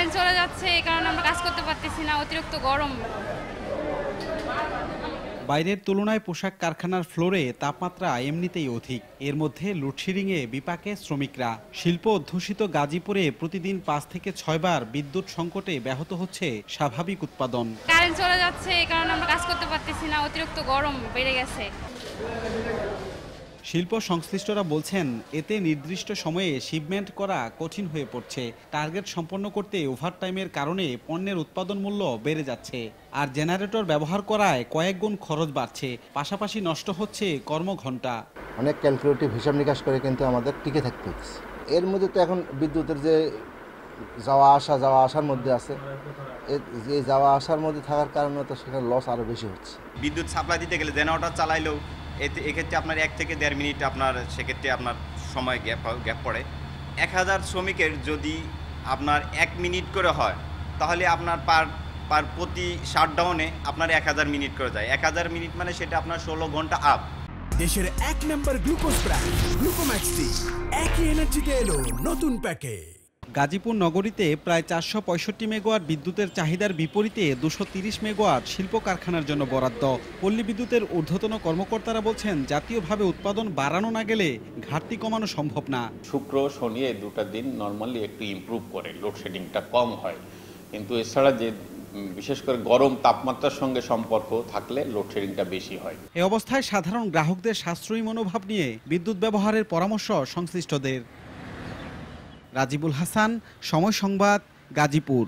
Current চলে যাচ্ছে, এই কারণে আমরা কাজ করতে পারতেছি না, অতিরিক্ত গরম। বাইরের তুলনায় পোশাক কারখানার ফ্লোরে তাপমাত্রা এমনিতেই অধিক। এর মধ্যে লোডশেডিংয়ে বিপাকে শ্রমিকরা। শিল্প অধ্যুষিত গাজীপুরে প্রতিদিন 5 থেকে 6 বার বিদ্যুৎ সংকটে ব্যাহত হচ্ছে স্বাভাবিক উৎপাদন। কারেন্ট চলে যাচ্ছে, এই কারণে আমরা কাজ করতে পারতেছি না, অতিরিক্ত গরম বেড়ে গেছে। শিল্প সংশ্লিষ্টরা বলছেন, এতে নির্দিষ্ট সময়ে শিপমেন্ট করা কঠিন হয়ে পড়ছে। টার্গেট সম্পন্ন করতে ওভারটাইমের কারণে পণ্যের উৎপাদন মূল্য বেড়ে যাচ্ছে। আর জেনারেটর ব্যবহার করায় কয়েক গুণ খরচ বাড়ছে, পাশাপাশি নষ্ট হচ্ছে কর্মঘণ্টা। অনেক ক্যালকুলেটিভ হিসাব নিকাশ করে কিন্তু আমাদের টিকে থাকতে হচ্ছে। এর মধ্যে তো এখন বিদ্যুতের যে যাওয়া আসার মধ্যে আছে, যে যাওয়া আসার মধ্যে থাকার কারণে তো সেখানে লস আরও বেশি হচ্ছে। বিদ্যুৎ সাপ্লাই দিতে গেলে জেনারেটর চালাইলেও এক্ষেত্রে আপনার 1 থেকে 1.5 মিনিট আপনার সেক্ষেত্রে আপনার সময় গ্যাপ পড়ে। 1000 শ্রমিকের যদি আপনার 1 মিনিট করে হয়, তাহলে আপনার প্রতি শাটডাউনে আপনার 1000 মিনিট করে যায়। 1000 মিনিট মানে সেটা আপনার 16 ঘন্টা আপ। দেশের 1 নম্বর গ্লুকোজ ব্র্যান্ড গ্লুকোম্যাক্সটি একই এনার্জিতে এলো নতুন প্যাকে। গাজীপুর নগরীতে প্রায় 465 মেগাওয়াট বিদ্যুতের চাহিদার বিপরীতে 230 মেগাওয়াট শিল্প কারখানার জন্য বরাদ্দ। পল্লী বিদ্যুতের ঊর্ধ্বতন কর্মকর্তারা বলছেন, জাতীয়ভাবে উৎপাদন বাড়ানো না গেলে ঘাটতি কমানো সম্ভব না। শুক্র শনি এই দুটা দিন নর্মালি একটু ইমপ্রুভ করে, লোডশেডিংটা কম হয়, কিন্তু এছাড়া যে বিশেষ করে গরম তাপমাত্রার সঙ্গে সম্পর্ক থাকলে লোডশেডিংটা বেশি হয়। এ অবস্থায় সাধারণ গ্রাহকদের সাশ্রয়ী মনোভাব নিয়ে বিদ্যুৎ ব্যবহারের পরামর্শ সংশ্লিষ্টদের। রাজিবুল হাসান, সময় সংবাদ, গাজীপুর।